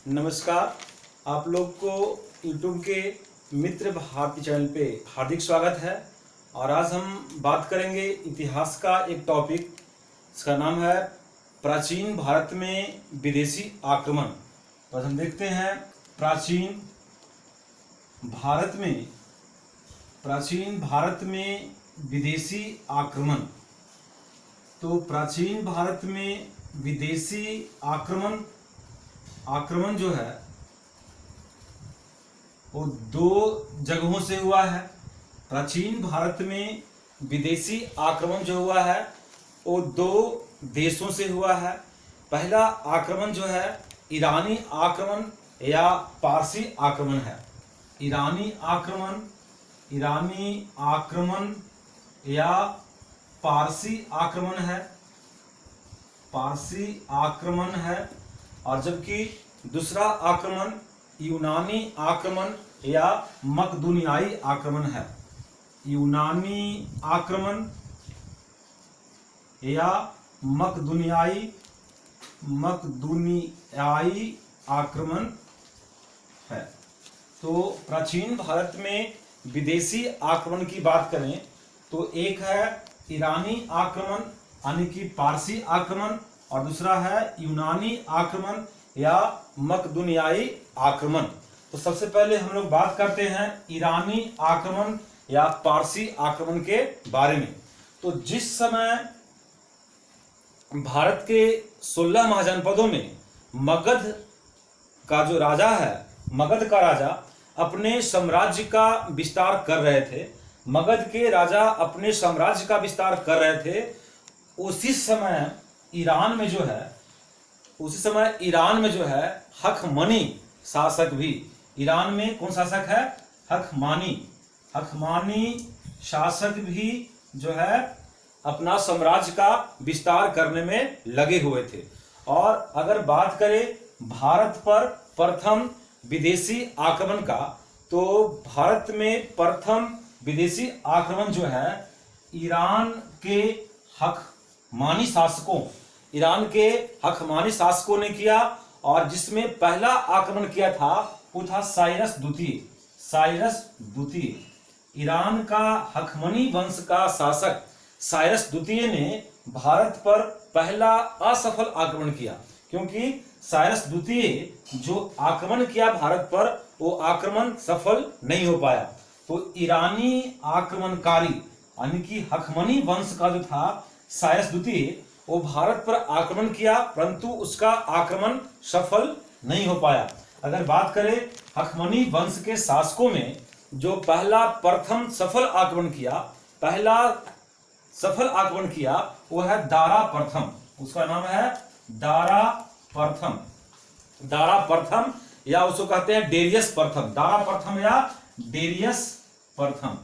नमस्कार। आप लोग को यूट्यूब के मित्र भारती चैनल पे हार्दिक स्वागत है। और आज हम बात करेंगे इतिहास का एक टॉपिक, इसका नाम है प्राचीन भारत में विदेशी आक्रमण। तो हम देखते हैं प्राचीन भारत में विदेशी आक्रमण। तो प्राचीन भारत में विदेशी आक्रमण जो है वो दो जगहों से हुआ है। प्राचीन भारत में विदेशी आक्रमण जो हुआ है वो दो देशों से हुआ है। पहला आक्रमण जो है ईरानी आक्रमण या पारसी आक्रमण है। ईरानी आक्रमण या पारसी आक्रमण है। और जबकि दूसरा आक्रमण यूनानी आक्रमण या मकदूनियाई आक्रमण है। यूनानी आक्रमण या मकदूनियाई आक्रमण है। तो प्राचीन भारत में विदेशी आक्रमण की बात करें तो एक है ईरानी आक्रमण यानी कि पारसी आक्रमण, और दूसरा है यूनानी आक्रमण या मकदूनियाई आक्रमण। तो सबसे पहले हम लोग बात करते हैं ईरानी आक्रमण या पारसी आक्रमण के बारे में। तो जिस समय भारत के 16 महाजनपदों में मगध का जो राजा है, मगध का राजा अपने साम्राज्य का विस्तार कर रहे थे, मगध के राजा अपने साम्राज्य का विस्तार कर रहे थे, उसी समय ईरान में जो है हखमनी शासक भी, ईरान में कौन शासक है? हखमानी शासक भी जो है अपना साम्राज्य का विस्तार करने में लगे हुए थे। और अगर बात करें भारत पर प्रथम विदेशी आक्रमण का, तो भारत में प्रथम विदेशी आक्रमण जो है ईरान के हखमानी शासकों ने किया। और जिसमें पहला आक्रमण किया था वो था साइरस द्वितीय। ईरान का हखमनी वंश का शासक साइरस द्वितीय ने भारत पर पहला असफल आक्रमण किया, क्योंकि साइरस द्वितीय जो आक्रमण किया भारत पर वो आक्रमण सफल नहीं हो पाया। तो ईरानी आक्रमणकारी यानी कि हखमनी वंश का जो था साइरस द्वितीय, वो भारत पर आक्रमण किया, परंतु उसका आक्रमण सफल नहीं हो पाया। अगर बात करें हखमनी वंश के शासकों में जो प्रथम सफल आक्रमण किया वो है दारा प्रथम। उसका नाम है दारा प्रथम या उसको कहते हैं डेरियस प्रथम। दारा प्रथम या डेरियस प्रथम।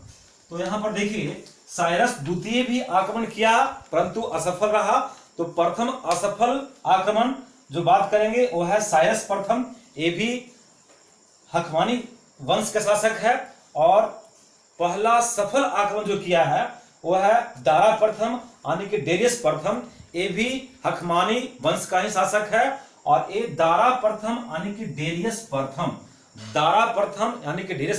तो यहां पर देखिए साइरस द्वितीय भी आक्रमण किया परंतु असफल रहा। तो प्रथम असफल आक्रमण जो बात करेंगे वो है साइरस प्रथम। ये भी हखमानी वंश का शासक है। और पहला सफल आक्रमण जो किया है वो है दारा प्रथम यानी कि डेरियस प्रथम। ये भी हखमानी वंश का ही शासक है। और ये दारा प्रथम यानी कि डेरियस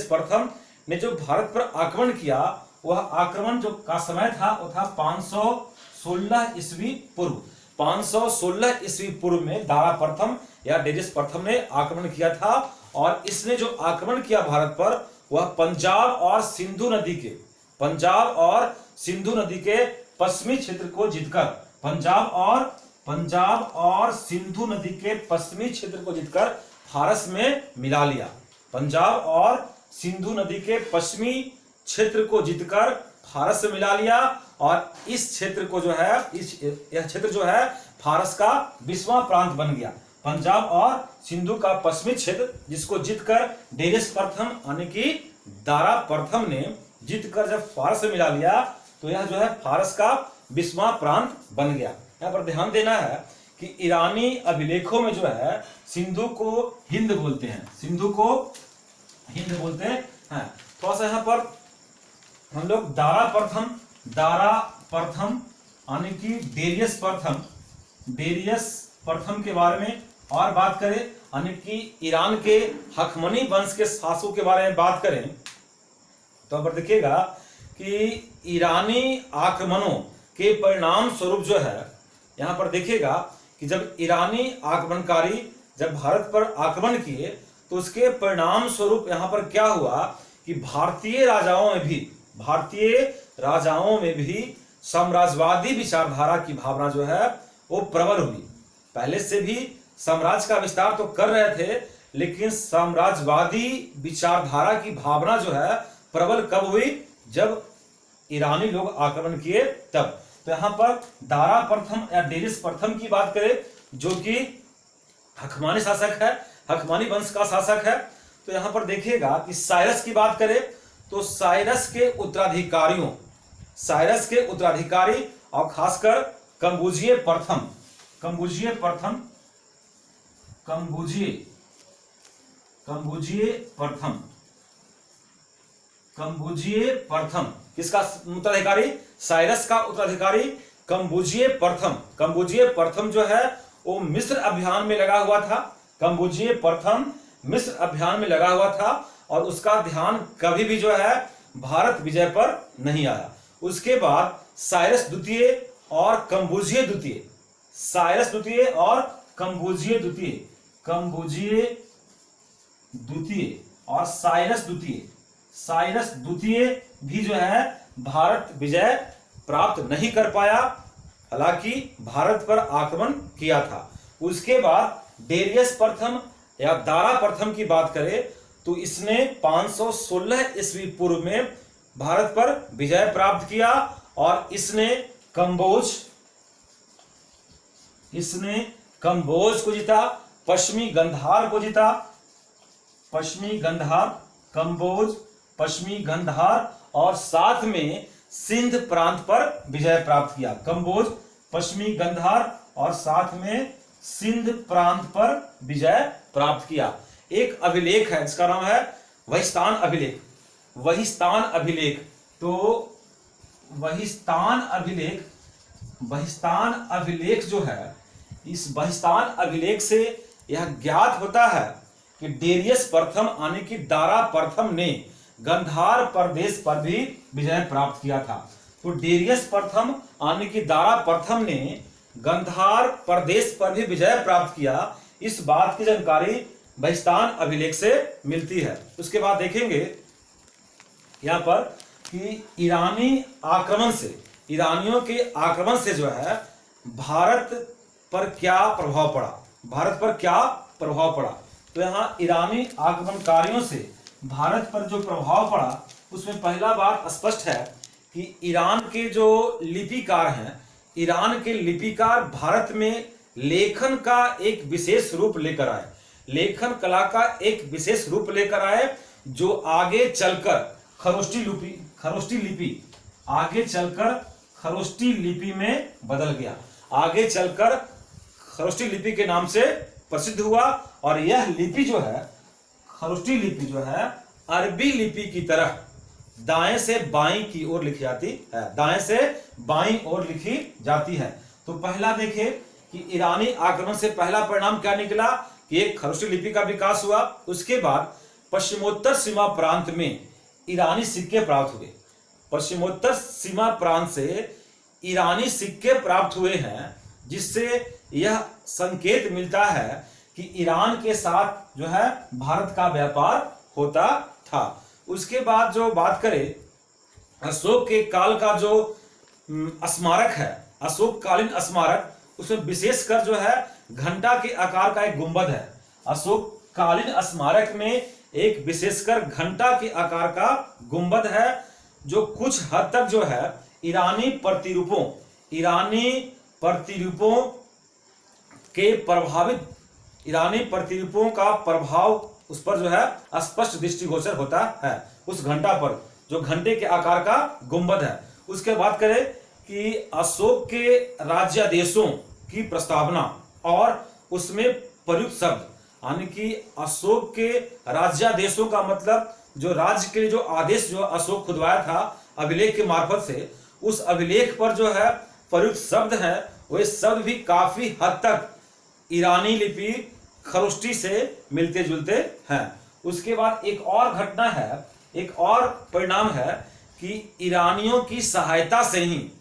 प्रथम ने जो भारत पर आक्रमण किया, वह आक्रमण जो का समय था वो था 516 ईस्वी पूर्व। 516 ईस्वी पूर्व में दारा प्रथम या डेरियस प्रथम ने आक्रमण किया था। और इसने जो आक्रमण किया भारत पर वह पंजाब और सिंधु नदी के पश्चिमी क्षेत्र को जीतकर फारस में मिला लिया। पंजाब और सिंधु नदी के पश्चिमी क्षेत्र को जीतकर फारस से मिला लिया। और इस क्षेत्र को जो है यह क्षेत्र जो है फारस का 20वां प्रांत बन गया। पंजाब और सिंधु का पश्चिमी क्षेत्र जिसको जीतकर डेरियस प्रथम यानी कि दारा प्रथम ने जीतकर जब फारस से मिला लिया, तो यह जो है फारस का 20वां प्रांत बन गया। यहाँ पर ध्यान देना है कि ईरानी अभिलेखों में जो है सिंधु को हिंद बोलते हैं। थोड़ा सा यहाँ पर हम लोग दारा प्रथम यानी कि डेरियस प्रथम के बारे में और बात करें यानी कि ईरान के हखमनी वंश के शासकों के बारे में बात करें तो पर देखिएगा कि ईरानी आक्रमणों के परिणाम स्वरूप जो है यहाँ पर देखिएगा कि जब ईरानी आक्रमणकारी जब भारत पर आक्रमण किए तो उसके परिणाम स्वरूप यहाँ पर क्या हुआ कि भारतीय राजाओं में भी साम्राज्यवादी विचारधारा की भावना जो है वो प्रबल हुई। पहले से भी साम्राज्य का विस्तार तो कर रहे थे, लेकिन साम्राज्यवादी विचारधारा की भावना जो है प्रबल कब हुई? जब ईरानी लोग आक्रमण किए तब। तो यहाँ पर दारा प्रथम या डेरियस प्रथम की बात करें जो कि हखमानी शासक है, हखमानी वंश का शासक है। तो यहाँ पर देखिएगा कि साइरस की बात करें तो साइरस के उत्तराधिकारी और खासकर कंबुजिये प्रथम किसका उत्तराधिकारी? साइरस का उत्तराधिकारी कंबुजिये प्रथम जो है वो मिस्र अभियान में लगा हुआ था। कंबुजिये प्रथम मिस्र अभियान में लगा हुआ था और उसका ध्यान कभी भी जो है भारत विजय पर नहीं आया। उसके बाद साइरस द्वितीय और कंबुजिये द्वितीय और साइरस द्वितीय भी जो है भारत विजय प्राप्त नहीं कर पाया, हालांकि भारत पर आक्रमण किया था। उसके बाद डेरियस प्रथम या दारा प्रथम की बात करें तो इसने 516 ईस्वी पूर्व में भारत पर विजय प्राप्त किया और इसने कंबोज को जीता, पश्चिमी गंधार और साथ में सिंध प्रांत पर विजय प्राप्त किया। कंबोज, पश्चिमी गंधार और साथ में सिंध प्रांत पर विजय प्राप्त किया। एक अभिलेख है जिसका नाम है वहिस्तान अभिलेख। तो वहिस्तान अभिलेख जो है, इस वहिस्तान अभिलेख से यह ज्ञात होता है कि डेरियस प्रथम यानी कि दारा प्रथम ने गंधार प्रदेश पर भी विजय प्राप्त किया था। तो डेरियस प्रथम यानी कि दारा प्रथम ने गंधार प्रदेश पर भी विजय प्राप्त किया, इस बात की जानकारी वहिस्तान अभिलेख से मिलती है। उसके बाद देखेंगे यहाँ पर कि ईरानियों के आक्रमण से जो है भारत पर क्या प्रभाव पड़ा। तो यहाँ ईरानी आक्रमणकारियों से भारत पर जो प्रभाव पड़ा उसमें पहला बात स्पष्ट है कि ईरान के जो लिपिकार हैं, ईरान के लिपिकार भारत में लेखन का एक विशेष रूप लेकर आए, लेखन कला का एक विशेष रूप लेकर आए जो आगे चलकर खरोष्टी लिपि में बदल गया, आगे चलकर खरोष्टी लिपि के नाम से प्रसिद्ध हुआ। और यह लिपि जो है, खरोष्टी लिपि जो है, अरबी लिपि की तरह दाएं से बाईं की ओर लिखी जाती है, तो पहला देखें कि ईरानी आक्रमण से पहला परिणाम क्या निकला कि एक खरोष्टी लिपि का विकास हुआ। उसके बाद पश्चिमोत्तर सीमा प्रांत में ईरानी सिक्के प्राप्त हुए, पश्चिमोत्तर सीमा प्रांत से ईरानी सिक्के प्राप्त हुए हैं, जिससे यह संकेत मिलता है कि ईरान के साथ जो है भारत का व्यापार होता था। उसके बाद जो बात करें अशोक के काल का जो स्मारक है, अशोककालीन स्मारक, उसमें विशेषकर जो है घंटा के आकार का एक गुंबद है। अशोककालीन स्मारक में एक विशेषकर घंटा के आकार का गुंबद है जो कुछ हद तक जो है ईरानी प्रतिरूपों का प्रभाव उस पर जो है स्पष्ट दृष्टिगोचर होता है, उस घंटा पर जो घंटे के आकार का गुंबद है। उसके बाद करें कि अशोक के राज्यादेशों की प्रस्तावना और उसमें प्रयुक्त शब्द, यानी कि अशोक के राज्यादेशों का मतलब जो राज्य के लिए जो आदेश जो अशोक खुदवाया था अभिलेख के मार्फत से, उस अभिलेख पर जो है प्रयुक्त शब्द है, वे शब्द भी काफी हद तक ईरानी लिपि खरोष्टी से मिलते जुलते हैं। उसके बाद एक और घटना है, एक और परिणाम है कि ईरानियों की सहायता से ही,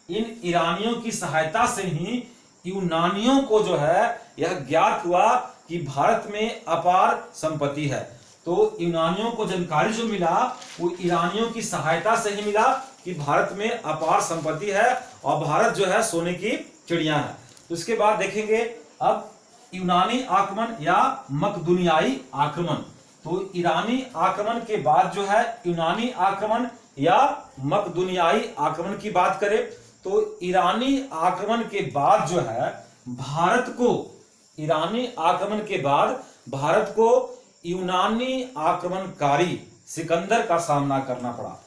इन ईरानियों की सहायता से ही यूनानियों को जो है यह ज्ञात हुआ कि भारत में अपार संपत्ति है। तो यूनानियों को जानकारी जो मिला वो ईरानियों की सहायता से ही मिला कि भारत में अपार संपत्ति है और भारत जो है सोने की चिड़िया है। तो इसके बाद देखेंगे अब यूनानी आक्रमण या मकदूनियाई आक्रमण। तो ईरानी आक्रमण के बाद जो है यूनानी आक्रमण या मकदूनियाई आक्रमण की बात करें तो ईरानी आक्रमण के बाद जो है भारत को, ईरानी आक्रमण के बाद भारत को यूनानी आक्रमणकारी सिकंदर का सामना करना पड़ा,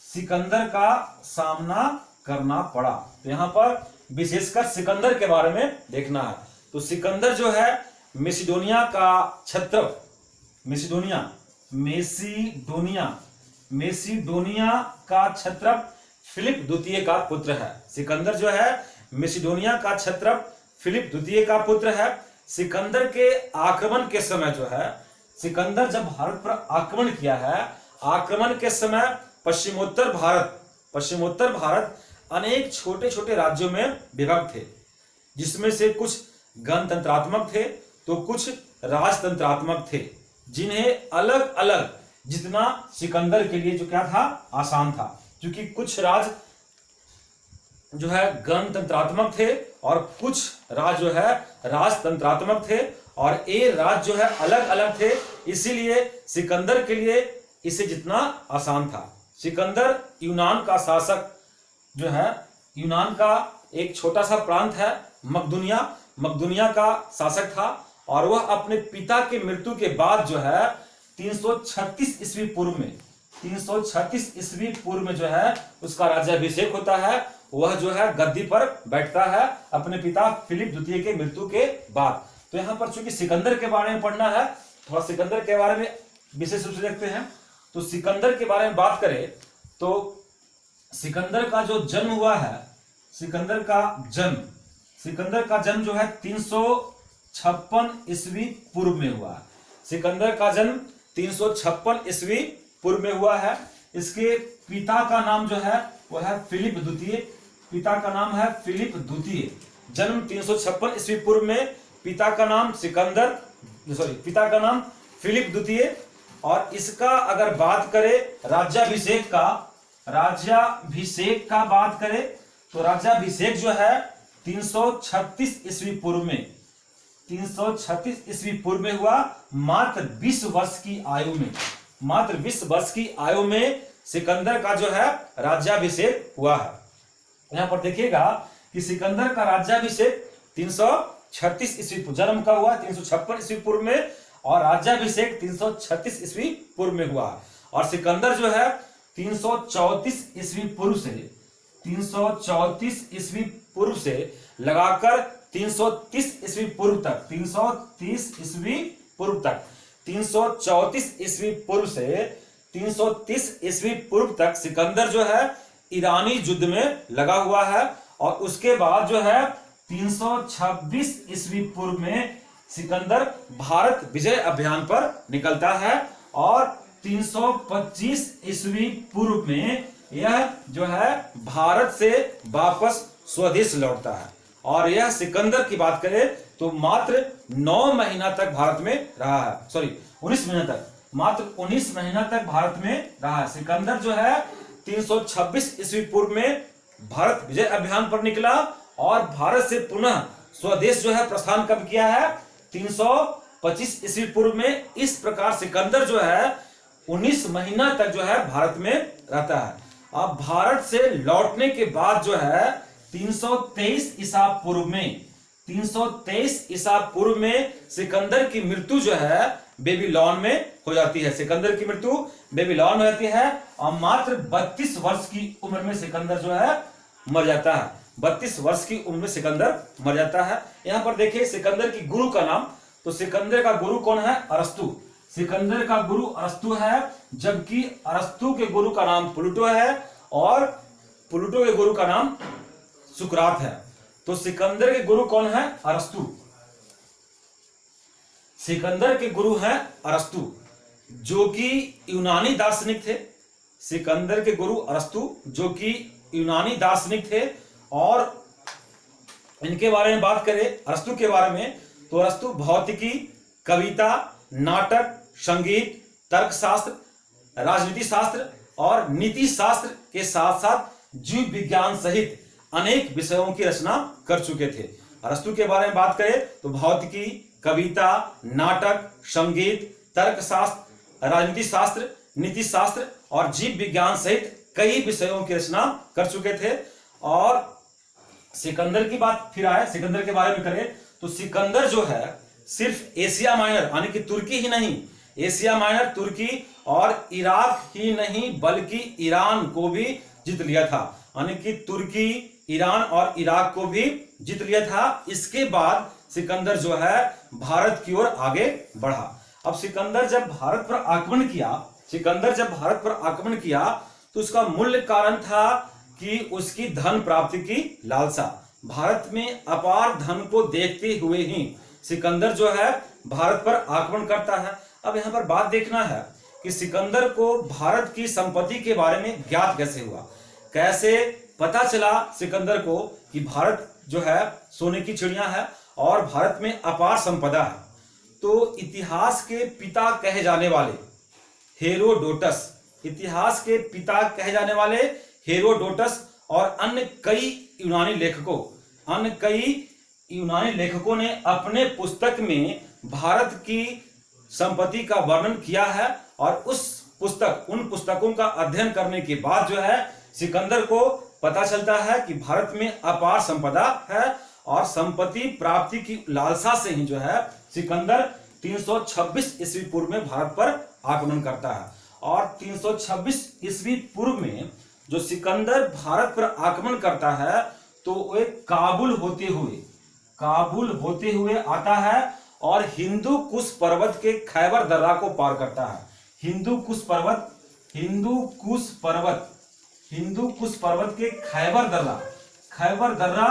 सिकंदर का सामना करना पड़ा। तो यहां पर विशेषकर सिकंदर के बारे में देखना है। तो सिकंदर जो है मेसिडोनिया का क्षत्रप, मेसिडोनिया का क्षत्रप फिलिप द्वितीय का पुत्र है। सिकंदर जो है मेसिडोनिया का क्षत्रप फिलिप द्वितीय का पुत्र है। सिकंदर के आक्रमण के समय जो है, सिकंदर जब भारत पर आक्रमण किया है, आक्रमण के समय पश्चिमोत्तर भारत अनेक छोटे छोटे राज्यों में विभक्त थे, जिसमें से कुछ गणतंत्रात्मक थे तो कुछ राजतंत्रात्मक थे, जिन्हें अलग अलग जितना सिकंदर के लिए जो क्या था आसान था, क्योंकि कुछ राज जो है गणतंत्रात्मक थे और कुछ राज जो है राजतंत्रात्मक थे और ये राज जो है अलग अलग थे, इसीलिए सिकंदर के लिए इसे जितना आसान था। सिकंदर यूनान का शासक जो है, यूनान का एक छोटा सा प्रांत है मकदूनिया का शासक था और वह अपने पिता के मृत्यु के बाद जो है 336 ईस्वी पूर्व में जो है उसका राज्याभिषेक होता है। वह जो है गद्दी पर बैठता है अपने पिता फिलिप द्वितीय के मृत्यु के बाद। तो यहाँ पर चूंकि सिकंदर के बारे में पढ़ना है, थोड़ा सिकंदर के बारे में विशेष रूप से देखते हैं। तो सिकंदर के बारे में बात करें तो सिकंदर का जो जन्म हुआ है, सिकंदर का जन्म जो है 356 ईस्वी पूर्व में हुआ है। सिकंदर का जन्म 356 ईस्वी पूर्व में हुआ है। इसके पिता का नाम जो है वह है फिलिप द्वितीय, पिता का नाम है फिलिप द्वितीय। जन्म 356 ईस्वी पूर्व में, पिता का नाम फिलिप द्वितीय। और इसका अगर बात करें राज्याभिषेक का बात करें तो राज्याभिषेक जो है 336 ईस्वी पूर्व में, 336 ईस्वी पूर्व में हुआ। मात्र 20 वर्ष की आयु में सिकंदर का जो है राज्याभिषेक हुआ है। यहां पर देखिएगा कि सिकंदर का राज्याभिषेक 336 ईस्वी जन्म का हुआ 356 ईस्वी पूर्व में और राज्याभिषेक 336 ईस्वी पूर्व में हुआ। और सिकंदर जो है 334 ईस्वी पूर्व से लगाकर 330 ईस्वी पूर्व तक, 330 ईस्वी पूर्व तक, 334 ईस्वी पूर्व से 330 ईस्वी पूर्व तक सिकंदर जो है ईरानी युद्ध में लगा हुआ है। और उसके बाद जो है 326 ईस्वी पूर्व में सिकंदर भारत विजय अभियान पर निकलता है और 325 ईस्वी पूर्व में यह जो है भारत से वापस स्वदेश लौटता है। और यह सिकंदर की बात करें तो मात्र 9 महीना तक भारत में रहा है, 19 महीना तक, मात्र 19 महीना तक भारत में रहा है। सिकंदर जो है 326 ईस्वी पूर्व में भारत विजय अभियान पर निकला और भारत से पुनः स्वदेश जो है प्रस्थान कब किया है 325 ईस्वी पूर्व में। इस प्रकार सिकंदर जो है 19 महीना तक जो है भारत में रहता है। अब भारत से लौटने के बाद जो है 323 ईसा पूर्व में सिकंदर की मृत्यु जो है बेबीलोन में हो जाती है। सिकंदर की मृत्यु बेबीलोन में होती है और मात्र 32 वर्ष की उम्र में सिकंदर जो है मर जाता है। 32 वर्ष की उम्र में सिकंदर मर जाता है। यहां पर देखिए सिकंदर की गुरु का नाम, तो सिकंदर का गुरु कौन है? अरस्तु। सिकंदर का गुरु अरस्तु है, जबकि अरस्तु के गुरु का नाम प्लूटो है और प्लूटो के गुरु का नाम सुकरात है। तो सिकंदर के गुरु कौन है? अरस्तु। सिकंदर के गुरु हैं अरस्तु, जो कि यूनानी दार्शनिक थे। सिकंदर के गुरु अरस्तु जो कि यूनानी दार्शनिक थे। और इनके बारे में बात करें अरस्तु के बारे में, तो अरस्तु भौतिकी, कविता, नाटक, संगीत, तर्कशास्त्र, राजनीति शास्त्र और नीति शास्त्र के साथ साथ जीव विज्ञान सहित अनेक विषयों की रचना कर चुके थे। अरस्तु के बारे में बात करें तो भौतिकी, कविता, नाटक, संगीत, तर्कशास्त्र, राजनीति शास्त्र, नीति शास्त्र और जीव विज्ञान सहित कई विषयों की रचना कर चुके थे। और सिकंदर की बात फिर आए, सिकंदर के बारे में करें तो सिकंदर जो है सिर्फ एशिया माइनर यानी कि तुर्की ही नहीं, एशिया माइनर, तुर्की और इराक ही नहीं बल्कि ईरान को भी जीत लिया था। यानी कि तुर्की, ईरान और इराक को भी जीत लिया था। इसके बाद सिकंदर जो है भारत की ओर आगे बढ़ा। अब सिकंदर जब भारत पर आक्रमण किया, सिकंदर जब भारत पर आक्रमण किया तो उसका मूल कारण था कि उसकी धन प्राप्ति की लालसा। भारत में अपार धन को देखते हुए ही सिकंदर जो है भारत पर आक्रमण करता है। अब यहाँ पर बात देखना है कि सिकंदर को भारत की संपत्ति के बारे में ज्ञात कैसे हुआ, कैसे पता चला सिकंदर को कि भारत जो है सोने की चिड़िया है और भारत में अपार संपदा है। तो इतिहास के पिता कहे जाने वाले हेरोडोटस, इतिहास के पिता कहे जाने वाले हेरोडोटस और अन्य कई यूनानी लेखकों ने अपने पुस्तक में भारत की संपत्ति का वर्णन किया है। और उन पुस्तकों का अध्ययन करने के बाद जो है सिकंदर को पता चलता है कि भारत में अपार संपदा है और संपत्ति प्राप्ति की लालसा से ही जो है सिकंदर 326 ईस्वी पूर्व में भारत पर आक्रमण करता है। और 326 ईस्वी पूर्व में जो सिकंदर भारत पर आक्रमण करता है तो वो काबुल होते हुए आता है और हिंदू कुश पर्वत के खैबर दर्रा को पार करता है। हिंदू कुश पर्वत के खैबर दर्रा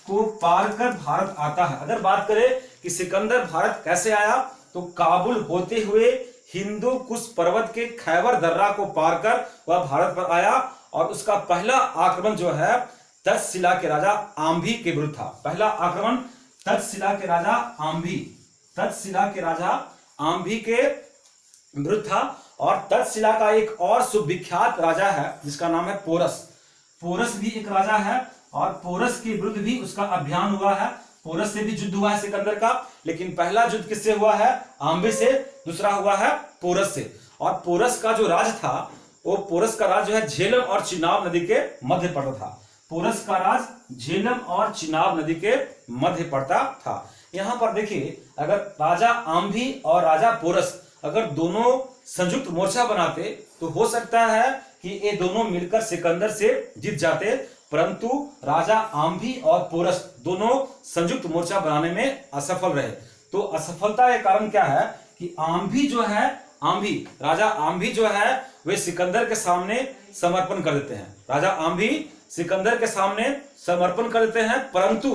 को पार कर भारत आता है। अगर बात करें कि सिकंदर भारत कैसे आया तो काबुल होते हुए हिंदू कुश पर्वत के खैबर दर्रा को पार कर वह भारत पर आया। और उसका पहला आक्रमण जो है तक्षशिला के राजा आंभी के विरुद्ध था। पहला आक्रमण तक्षशिला के राजा आंभी के विरुद्ध था। और तक्षशिला का एक और सुविख्यात राजा है जिसका नाम है पोरस भी एक राजा है और पोरस के विरुद्ध भी उसका अभियान हुआ है। पोरस से भी युद्ध हुआ है सिकंदर का, लेकिन पहला युद्ध किससे हुआ है? आंबे से। दूसरा हुआ है पोरस से। और पोरस का जो राज था वो पोरस का राज जो है झेलम और चिनाब नदी के मध्य पड़ता था। पोरस का राज झेलम और चिनाब नदी के मध्य पड़ता था। यहां पर देखिए, अगर राजा आंभी और राजा पोरस अगर दोनों संयुक्त मोर्चा बनाते तो हो सकता है कि ये दोनों मिलकर सिकंदर से जीत जाते, परंतु राजा आंभी और पोरस दोनों संयुक्त मोर्चा बनाने में असफल रहे। तो असफलता के कारण क्या है कि राजा आंभी जो है वे सिकंदर के सामने समर्पण कर देते हैं। राजा आंभी सिकंदर के सामने समर्पण कर देते हैं, परंतु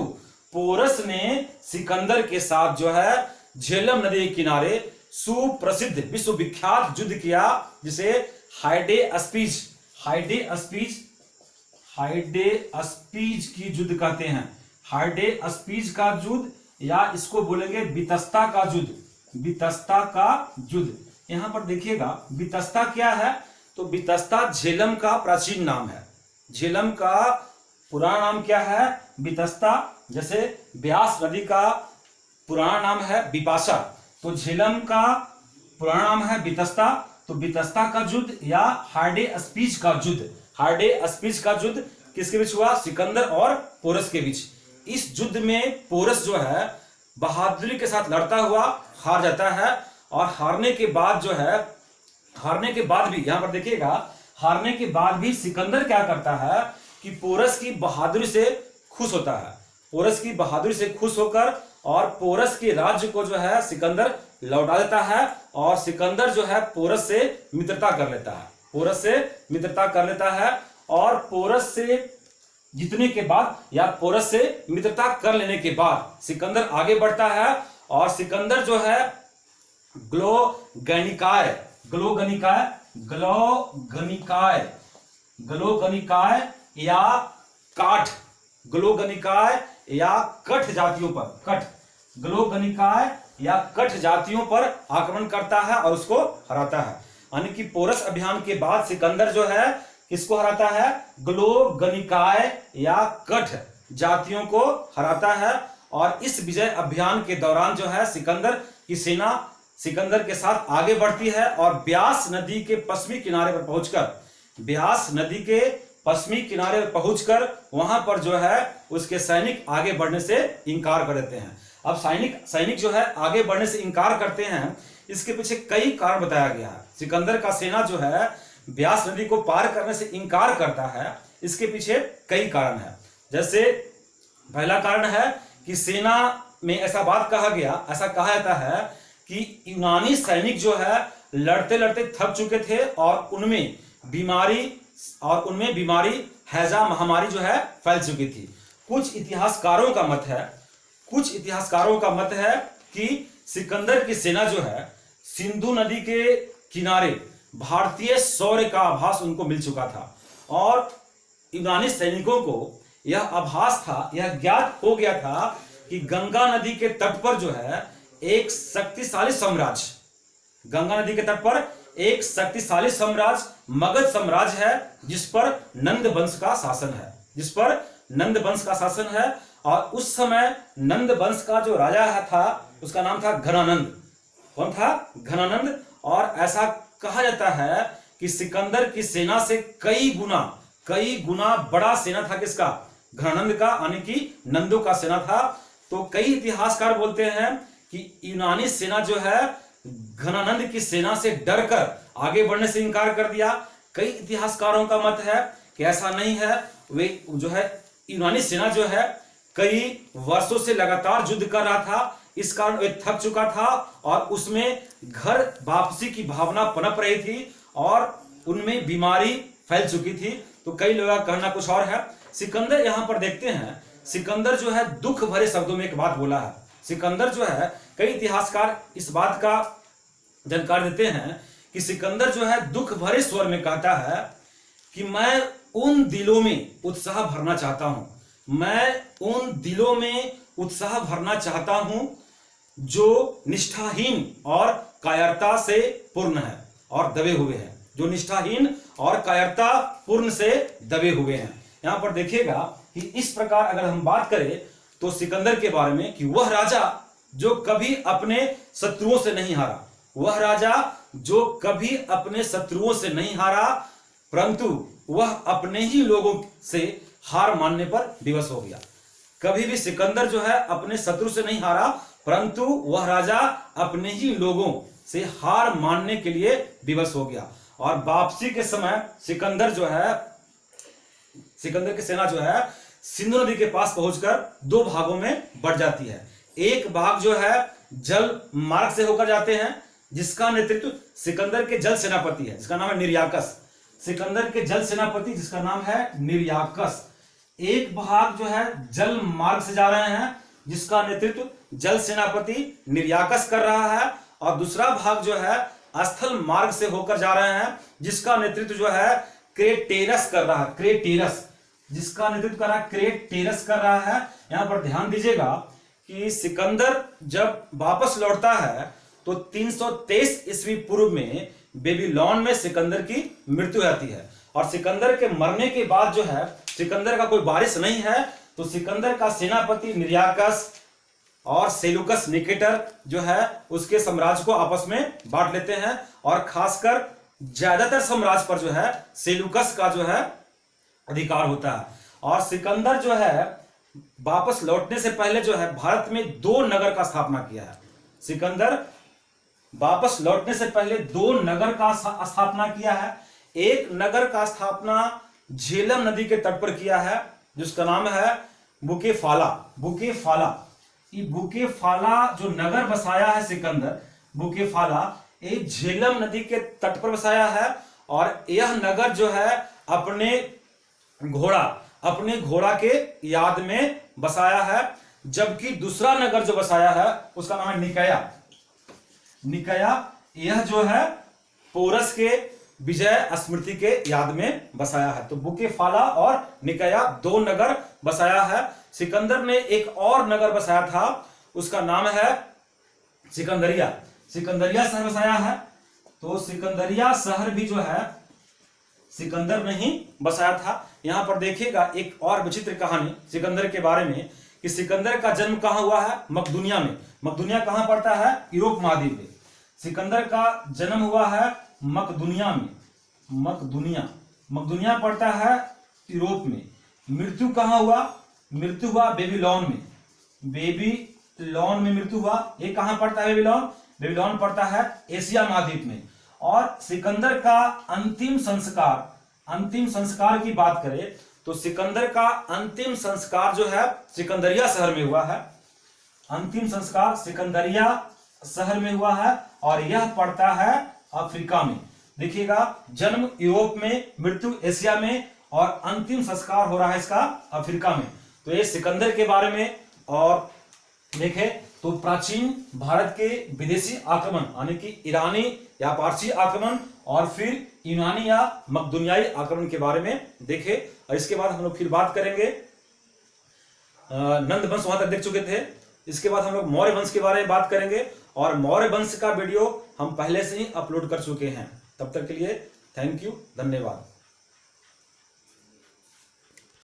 पोरस ने सिकंदर के साथ जो है झेलम नदी के किनारे सुप्रसिद्ध विश्वविख्यात युद्ध किया, जिसे हाइडे अस्पीज की युद्ध कहते हैं। हाइडे अस्पीज का युद्ध, या इसको बोलेंगे बितस्ता का युद्ध। यहां पर देखिएगा बितस्ता क्या है, तो बितस्ता झेलम का प्राचीन नाम है। झेलम का पुराना नाम क्या है? बितस्ता। जैसे ब्यास नदी का पुराना नाम है बिपाशा, तो झेलम का पुराना नाम है बितस्ता। तो बितस्ता का युद्ध या हाइडे अस्पीज का युद्ध किसके बीच हुआ? सिकंदर और पोरस के बीच। इस युद्ध में पोरस जो है बहादुरी के साथ लड़ता हुआ हार जाता है, और हारने के बाद भी यहां पर देखिएगा, हारने के बाद भी सिकंदर क्या करता है कि पोरस की बहादुरी से खुश होता है। पोरस की बहादुरी से खुश होकर और पोरस के राज्य को जो है सिकंदर लौटा देता है, और सिकंदर जो है पोरस से मित्रता कर लेता है। और पोरस से जीतने के बाद या पोरस से मित्रता कर लेने के बाद सिकंदर आगे बढ़ता है, और सिकंदर जो है ग्लोगनिकाय, ग्लोगनिकाय, ग्लोगनिकाय, ग्लोगनिकाय या काठ, ग्लोगनिकाय या कठ जातियों पर, कठ, ग्लोगनिकाय या कठ जातियों पर आक्रमण करता है और उसको हराता है। यानी कि पोरस अभियान के बाद सिकंदर जो है किसको हराता है? ग्लोगनिकाय या कठ जातियों को हराता है। और इस विजय अभियान के दौरान जो है सिकंदर की सेना सिकंदर के साथ आगे बढ़ती है और ब्यास नदी के पश्चिमी किनारे पर पहुंचकर, ब्यास नदी के पश्चिमी किनारे पर पहुंचकर वहां पर जो है उसके सैनिक आगे बढ़ने से इंकार कर देते हैं। अब सैनिक जो है आगे बढ़ने से इंकार करते हैं, इसके पीछे कई कारण बताया गया है। सिकंदर का सेना जो है ब्यास नदी को पार करने से इंकार करता है, इसके पीछे कई कारण है। जैसे पहला कारण है कि सेना में ऐसा कहा जाता है कि यूनानी सैनिक जो है लड़ते लड़ते थक चुके थे और उनमें बीमारी हैजा महामारी जो है फैल चुकी थी। कुछ इतिहासकारों का मत है कि सिकंदर की सेना जो है सिंधु नदी के किनारे भारतीय शौर्य का आभास उनको मिल चुका था और यूनानी सैनिकों को यह आभास था, यह ज्ञात हो गया था कि गंगा नदी के तट पर जो है एक शक्तिशाली साम्राज्य, गंगा नदी के तट पर एक शक्तिशाली साम्राज्य मगध साम्राज्य है जिस पर नंद वंश का शासन है। और उस समय नंद वंश का जो राजा था उसका नाम था घनानंद। कौन था? घनानंद। और ऐसा कहा जाता है कि सिकंदर की सेना से कई गुना बड़ा सेना था किसका? घनानंद का, यानी कि नंदों का सेना था। तो कई इतिहासकार बोलते हैं कि यूनानी सेना जो है घनानंद की सेना से डरकर आगे बढ़ने से इनकार कर दिया। कई इतिहासकारों का मत है कि ऐसा नहीं है, वे जो है यूनानी सेना जो है कई वर्षों से लगातार युद्ध कर रहा था, इस कारण वे थक चुका था और उसमें घर वापसी की भावना पनप रही थी और उनमें बीमारी फैल चुकी थी। तो कई लोगों का कहना कुछ और है। सिकंदर यहां पर देखते हैं, सिकंदर जो है दुख भरे शब्दों में एक बात बोला है। सिकंदर जो है, कई इतिहासकार इस बात का जानकारी देते हैं कि सिकंदर जो है दुख भरे स्वर में कहता है कि मैं उन दिलों में उत्साह भरना चाहता हूं, मैं उन दिलों में उत्साह भरना चाहता हूं जो निष्ठाहीन और कायरता से पूर्ण है और दबे हुए हैं, जो निष्ठाहीन और कायरता पूर्ण से दबे हुए हैं। यहां पर देखिएगा कि इस प्रकार अगर हम बात करें तो सिकंदर के बारे में कि वह राजा जो कभी अपने शत्रुओं से नहीं हारा, वह राजा जो कभी अपने शत्रुओं से नहीं हारा, परंतु वह अपने ही लोगों से हार मानने पर विवश हो गया। कभी भी सिकंदर जो है अपने शत्रु से नहीं हारा, परंतु वह राजा अपने ही लोगों से हार मानने के लिए विवश हो गया। और वापसी के समय सिकंदर की सेना जो है सिंधु नदी के पास पहुंचकर दो भागों में बढ़ जाती है। एक भाग जो है जल मार्ग से होकर जाते हैं, जिसका नेतृत्व सिकंदर के जल सेनापति है, जिसका नाम है निर्याकस। सिकंदर के जल सेनापति जिसका नाम है निर्याकस। एक भाग जो है जल मार्ग से जा रहे हैं, जिसका नेतृत्व जल सेनापति निर्याकस कर रहा है, और दूसरा भाग जो है स्थल मार्ग से होकर जा रहे हैं, जिसका नेतृत्व जो है क्रेटेरस कर रहा है, क्रेटेरस कर रहा है। यहां पर ध्यान दीजिएगा कि सिकंदर जब वापस लौटता है तो 323 ईस्वी पूर्व में बेबीलोन में सिकंदर की मृत्यु होती है। और सिकंदर के मरने के बाद जो है सिकंदर का कोई वारिस नहीं है, तो सिकंदर का सेनापति निर्याकस और सेलुकस निकेटर जो है उसके साम्राज्य को आपस में बांट लेते हैं, और खासकर ज्यादातर साम्राज्य पर जो है सेलुकस का जो है अधिकार होता है। और सिकंदर जो है वापस लौटने से पहले जो है भारत में 2 नगर का स्थापना किया है। सिकंदर वापस लौटने से पहले 2 नगर का स्थापना किया है। एक नगर का स्थापना झेलम नदी के तट पर किया है, जिसका नाम है बुकेफाला। ये बुकेफाला जो नगर बसाया है सिकंदर, बुकेफाला ये झेलम नदी के तट पर बसाया है, और यह नगर जो है अपने घोड़ा के याद में बसाया है। जबकि दूसरा नगर जो बसाया है उसका नाम है निकाया। निकाया, यह जो है पोरस के विजय स्मृति के याद में बसाया है। तो बुकेफाला और निकाया 2 नगर बसाया है। सिकंदर ने एक और नगर बसाया था, उसका नाम है सिकंदरिया। सिकंदरिया शहर बसाया है। तो सिकंदरिया शहर भी जो है सिकंदर ने ही बसाया था। यहां पर देखिएगा एक और विचित्र कहानी सिकंदर के बारे में, कि सिकंदर का जन्म कहां हुआ है? मकदुनिया में। मकदुनिया कहां पड़ता है? यूरोप महाद्वीप में। सिकंदर का जन्म हुआ है मकदुनिया में। मकदुनिया पड़ता है यूरोप में। मृत्यु कहां हुआ? मृत्यु हुआ बेबीलोन में। बेबीलोन में मृत्यु हुआ। ये कहां पड़ता है बेबीलोन? बेबीलोन पड़ता है एशिया महाद्वीप में। और सिकंदर का अंतिम संस्कार की बात करें तो सिकंदर का अंतिम संस्कार जो है सिकंदरिया शहर में हुआ है। अंतिम संस्कार सिकंदरिया शहर में हुआ है और यह पड़ता है अफ्रीका में। देखिएगा, जन्म यूरोप में, मृत्यु एशिया में और अंतिम संस्कार हो रहा है इसका अफ्रीका में। तो ये सिकंदर के बारे में। और देखें तो प्राचीन भारत के विदेशी आक्रमण यानी कि ईरानी या पारसी आक्रमण और फिर यूनानी या मकदुनियाई आक्रमण के बारे में देखें। और इसके बाद हम लोग फिर बात करेंगे, नंद वंश वहां तक देख चुके थे। इसके बाद हम लोग मौर्य वंश के बारे में बात करेंगे और मौर्य वंश का वीडियो हम पहले से ही अपलोड कर चुके हैं। तब तक के लिए थैंक यू, धन्यवाद।